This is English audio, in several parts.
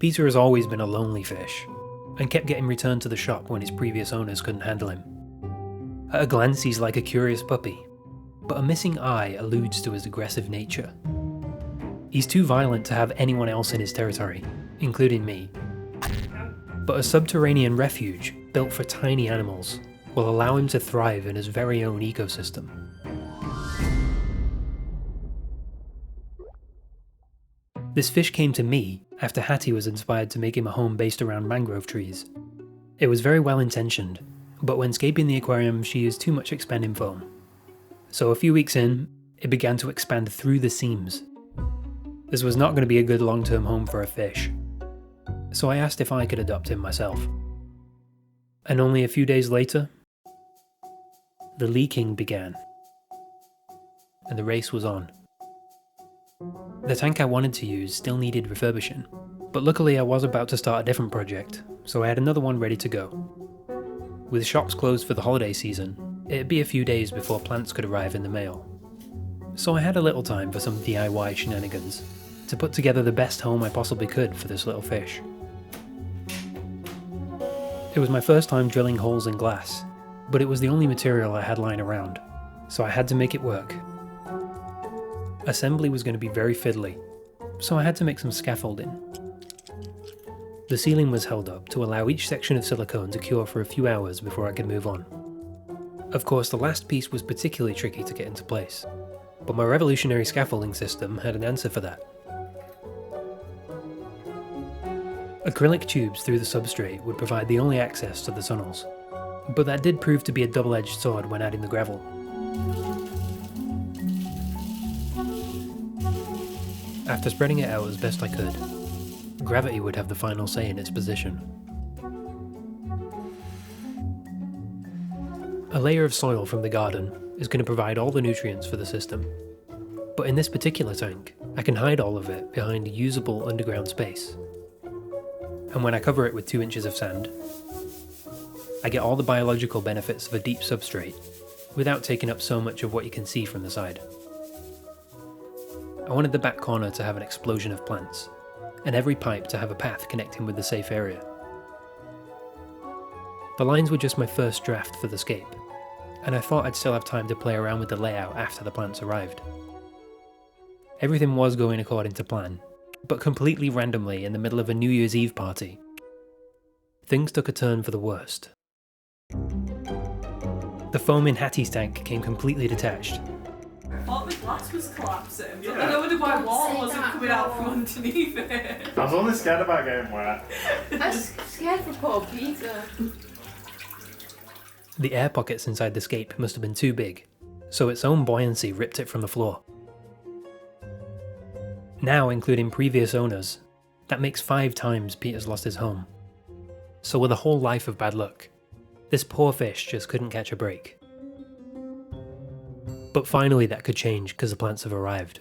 Peter has always been a lonely fish, and kept getting returned to the shop when his previous owners couldn't handle him. At a glance he's like a curious puppy, but a missing eye alludes to his aggressive nature. He's too violent to have anyone else in his territory, including me. But a subterranean refuge built for tiny animals will allow him to thrive in his very own ecosystem. This fish came to me after Hattie was inspired to make him a home based around mangrove trees. It was very well intentioned, but when scaping the aquarium she used too much expanding foam. So a few weeks in, it began to expand through the seams. This was not going to be a good long-term home for a fish, so I asked if I could adopt him myself. And only a few days later, the leaking began, and the race was on. The tank I wanted to use still needed refurbishing, but luckily I was about to start a different project, so I had another one ready to go. With shops closed for the holiday season, it'd be a few days before plants could arrive in the mail. So I had a little time for some DIY shenanigans, to put together the best home I possibly could for this little fish. It was my first time drilling holes in glass, but it was the only material I had lying around, so I had to make it work. Assembly was going to be very fiddly, so I had to make some scaffolding. The ceiling was held up to allow each section of silicone to cure for a few hours before I could move on. Of course, the last piece was particularly tricky to get into place, but my revolutionary scaffolding system had an answer for that. Acrylic tubes through the substrate would provide the only access to the tunnels, but that did prove to be a double-edged sword when adding the gravel. After spreading it out as best I could, gravity would have the final say in its position. A layer of soil from the garden is going to provide all the nutrients for the system, but in this particular tank, I can hide all of it behind a usable underground space. And when I cover it with 2 inches of sand, I get all the biological benefits of a deep substrate without taking up so much of what you can see from the side. I wanted the back corner to have an explosion of plants, and every pipe to have a path connecting with the safe area. The lines were just my first draft for the scape, and I thought I'd still have time to play around with the layout after the plants arrived. Everything was going according to plan, but completely randomly in the middle of a New Year's Eve party, things took a turn for the worst. The foam in Hattie's tank came completely detached. I thought the glass was collapsing, but then I wondered why water wasn't coming out from underneath it. I was only scared about getting wet. I was scared for poor Peter. The air pockets inside the scape must have been too big, so its own buoyancy ripped it from the floor. Now, including previous owners, that makes 5 times Peter's lost his home. So with a whole life of bad luck, this poor fish just couldn't catch a break. But finally that could change because the plants have arrived.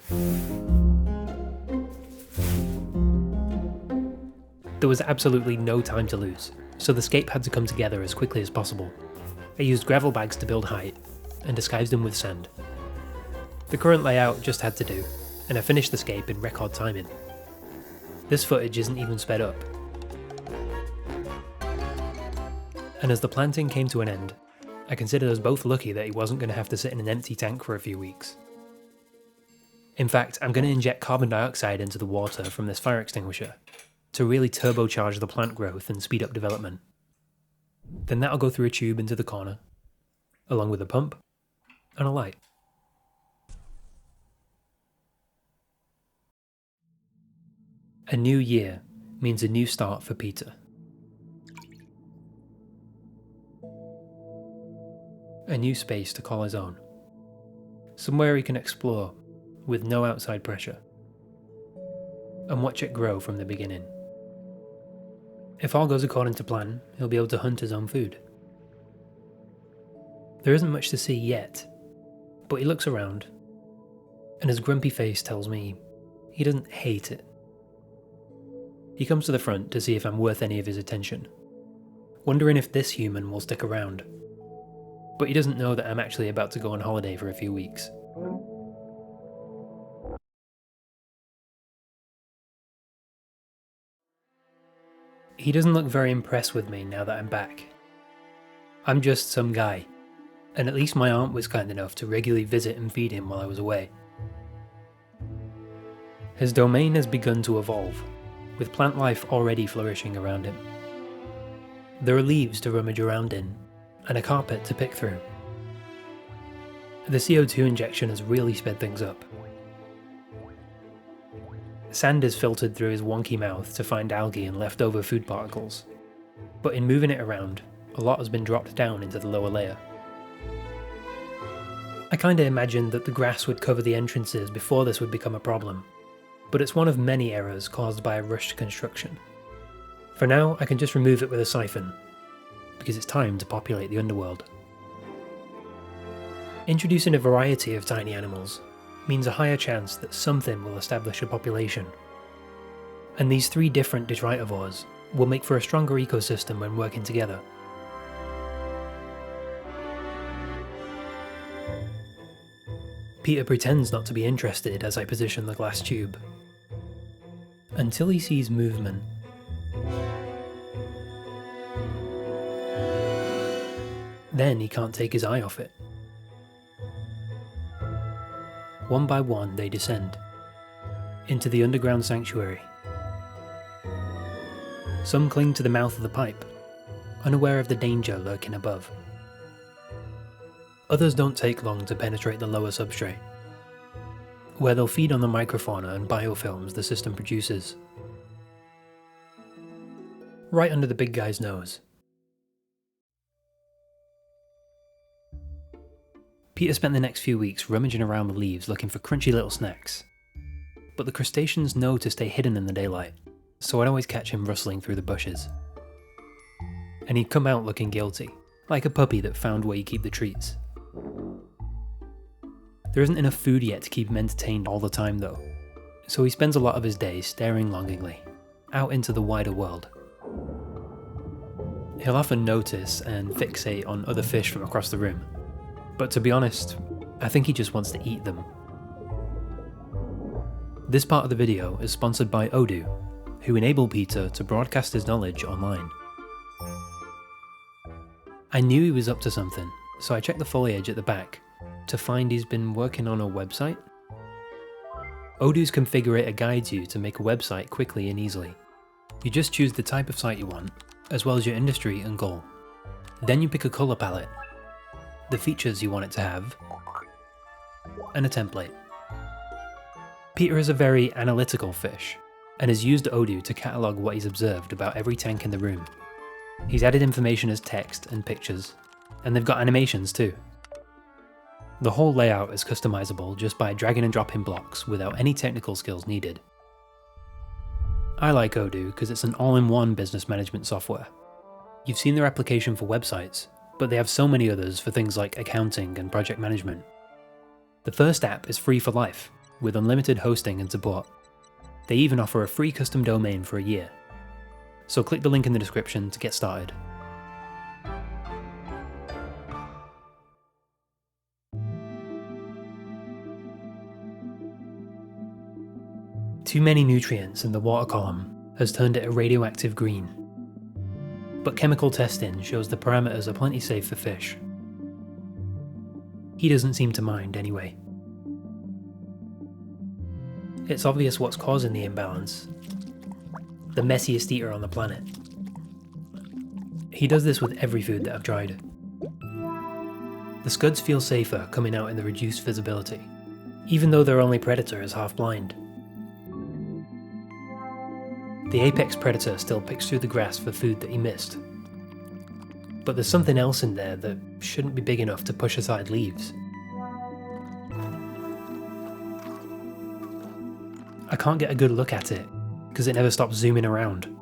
There was absolutely no time to lose, so the scape had to come together as quickly as possible. I used gravel bags to build height, and disguised them with sand. The current layout just had to do, and I finished the scape in record timing. This footage isn't even sped up. And as the planting came to an end, I considered us both lucky that he wasn't going to have to sit in an empty tank for a few weeks. In fact, I'm going to inject carbon dioxide into the water from this fire extinguisher to really turbocharge the plant growth and speed up development. Then that'll go through a tube into the corner, along with a pump and a light. A new year means a new start for Peter. A new space to call his own. Somewhere he can explore with no outside pressure, and watch it grow from the beginning. If all goes according to plan, he'll be able to hunt his own food. There isn't much to see yet, but he looks around, and his grumpy face tells me he doesn't hate it. He comes to the front to see if I'm worth any of his attention, wondering if this human will stick around. But he doesn't know that I'm actually about to go on holiday for a few weeks. He doesn't look very impressed with me now that I'm back. I'm just some guy, and at least my aunt was kind enough to regularly visit and feed him while I was away. His domain has begun to evolve, with plant life already flourishing around him. There are leaves to rummage around in, and a carpet to pick through. The CO2 injection has really sped things up. Sand is filtered through his wonky mouth to find algae and leftover food particles, but in moving it around, a lot has been dropped down into the lower layer. I kinda imagined that the grass would cover the entrances before this would become a problem, but it's one of many errors caused by a rushed construction. For now, I can just remove it with a siphon, because it's time to populate the underworld. Introducing a variety of tiny animals means a higher chance that something will establish a population. And these 3 different detritivores will make for a stronger ecosystem when working together. Peter pretends not to be interested as I position the glass tube, until he sees movement. Then he can't take his eye off it. One by one they descend, into the underground sanctuary. Some cling to the mouth of the pipe, unaware of the danger lurking above. Others don't take long to penetrate the lower substrate, where they'll feed on the microfauna and biofilms the system produces. Right under the big guy's nose. Peter spent the next few weeks rummaging around the leaves looking for crunchy little snacks. But the crustaceans know to stay hidden in the daylight, so I'd always catch him rustling through the bushes. And he'd come out looking guilty, like a puppy that found where you keep the treats. There isn't enough food yet to keep him entertained all the time though, so he spends a lot of his days staring longingly, out into the wider world. He'll often notice and fixate on other fish from across the room, but to be honest, I think he just wants to eat them. This part of the video is sponsored by Odoo, who enable Peter to broadcast his knowledge online. I knew he was up to something, so I checked the foliage at the back to find he's been working on a website. Odoo's configurator guides you to make a website quickly and easily. You just choose the type of site you want, as well as your industry and goal. Then you pick a colour palette, the features you want it to have, and a template. Peter is a very analytical fish, and has used Odoo to catalogue what he's observed about every tank in the room. He's added information as text and pictures, and they've got animations too. The whole layout is customizable just by dragging and dropping blocks without any technical skills needed. I like Odoo because it's an all-in-one business management software. You've seen their application for websites, but they have so many others for things like accounting and project management. The first app is free for life, with unlimited hosting and support. They even offer a free custom domain for a year. So click the link in the description to get started. Too many nutrients in the water column has turned it a radioactive green. But chemical testing shows the parameters are plenty safe for fish. He doesn't seem to mind anyway. It's obvious what's causing the imbalance. The messiest eater on the planet. He does this with every food that I've tried. The scuds feel safer coming out in the reduced visibility, even though their only predator is half blind. The apex predator still picks through the grass for food that he missed. But there's something else in there that shouldn't be big enough to push aside leaves. I can't get a good look at it, because it never stops zooming around.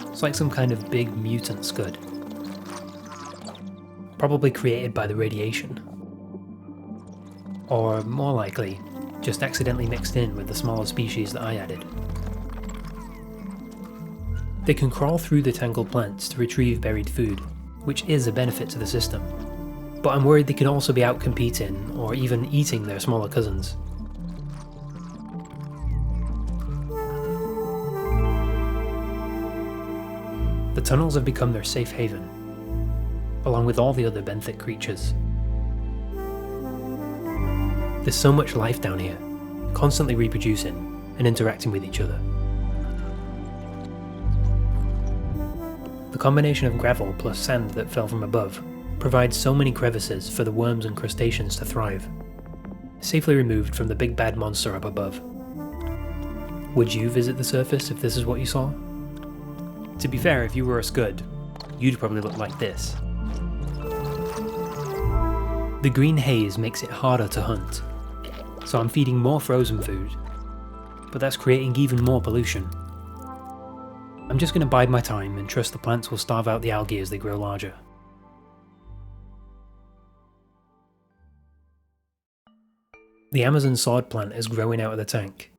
It's like some kind of big mutant scud. Probably created by the radiation. Or more likely, just accidentally mixed in with the smaller species that I added. They can crawl through the tangled plants to retrieve buried food, which is a benefit to the system. But I'm worried they could also be out competing, or even eating their smaller cousins. The tunnels have become their safe haven, along with all the other benthic creatures. There's so much life down here, constantly reproducing and interacting with each other. The combination of gravel plus sand that fell from above provides so many crevices for the worms and crustaceans to thrive, safely removed from the big bad monster up above. Would you visit the surface if this is what you saw? To be fair, if you were a scud, you'd probably look like this. The green haze makes it harder to hunt, so I'm feeding more frozen food, but that's creating even more pollution. I'm just going to bide my time and trust the plants will starve out the algae as they grow larger. The Amazon sword plant is growing out of the tank,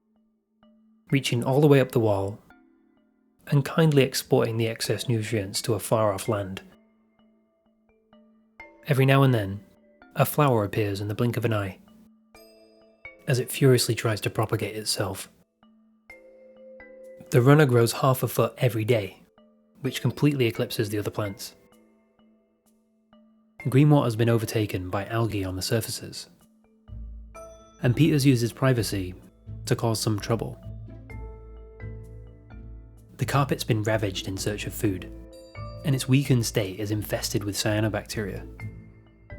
reaching all the way up the wall and kindly exporting the excess nutrients to a far off land. Every now and then, a flower appears in the blink of an eye, as it furiously tries to propagate itself. The runner grows half a foot every day, which completely eclipses the other plants. Greenwater's been overtaken by algae on the surfaces, and Peters uses privacy to cause some trouble. The carpet's been ravaged in search of food, and its weakened state is infested with cyanobacteria.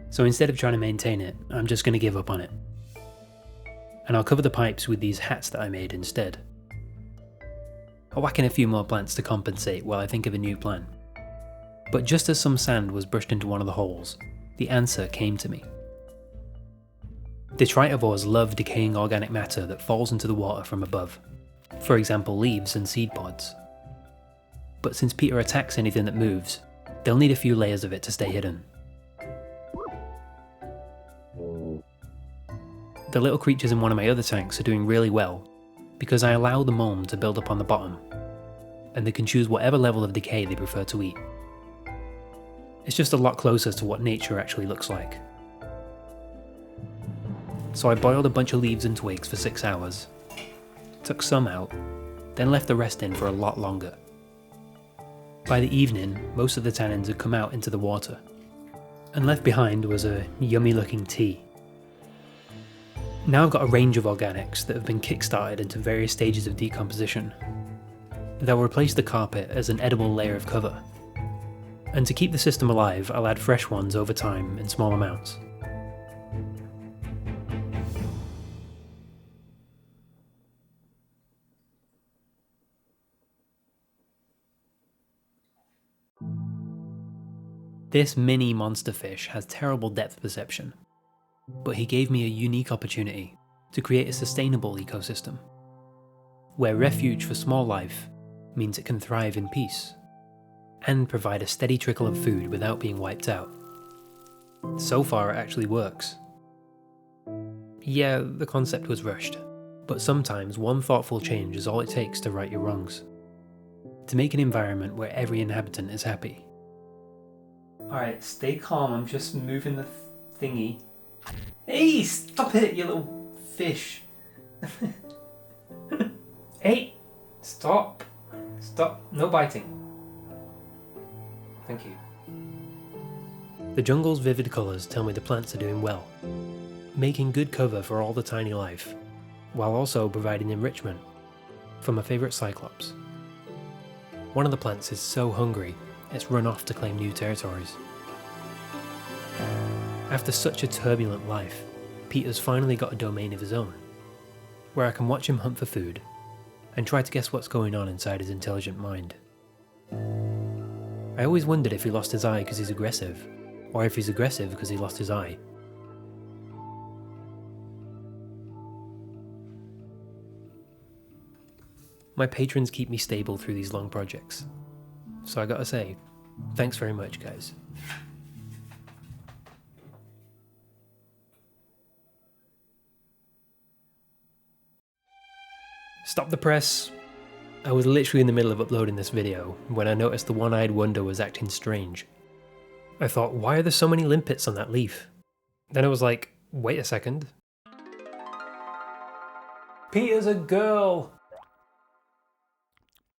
So instead of trying to maintain it, I'm just going to give up on it. And I'll cover the pipes with these hats that I made instead. I'll whack in a few more plants to compensate while I think of a new plan. But just as some sand was brushed into one of the holes, the answer came to me. Detritivores love decaying organic matter that falls into the water from above, for example leaves and seed pods. But since Peter attacks anything that moves, they'll need a few layers of it to stay hidden. The little creatures in one of my other tanks are doing really well, because I allow the mulm to build up on the bottom, and they can choose whatever level of decay they prefer to eat. It's just a lot closer to what nature actually looks like. So I boiled a bunch of leaves and twigs for 6 hours, took some out, then left the rest in for a lot longer. By the evening, most of the tannins had come out into the water, and left behind was a yummy looking tea. Now I've got a range of organics that have been kickstarted into various stages of decomposition. They'll replace the carpet as an edible layer of cover. And to keep the system alive, I'll add fresh ones over time in small amounts. This mini monster fish has terrible depth perception, but he gave me a unique opportunity to create a sustainable ecosystem, where refuge for small life means it can thrive in peace, and provide a steady trickle of food without being wiped out. So far it actually works. Yeah, the concept was rushed, but sometimes one thoughtful change is all it takes to right your wrongs. To make an environment where every inhabitant is happy. Alright, stay calm, I'm just moving the thingy. Hey, stop it, you little fish. Hey, stop. Stop, no biting. Thank you. The jungle's vivid colours tell me the plants are doing well, making good cover for all the tiny life, while also providing enrichment for my favourite cyclops. One of the plants is so hungry, it's run off to claim new territories. After such a turbulent life, Peter's finally got a domain of his own, where I can watch him hunt for food, and try to guess what's going on inside his intelligent mind. I always wondered if he lost his eye because he's aggressive, or if he's aggressive because he lost his eye. My patrons keep me stable through these long projects, so I gotta say, thanks very much, guys. Stop the press. I was literally in the middle of uploading this video when I noticed the one-eyed wonder was acting strange. I thought, why are there so many limpets on that leaf? Then I was like, wait a second. Peter's a girl!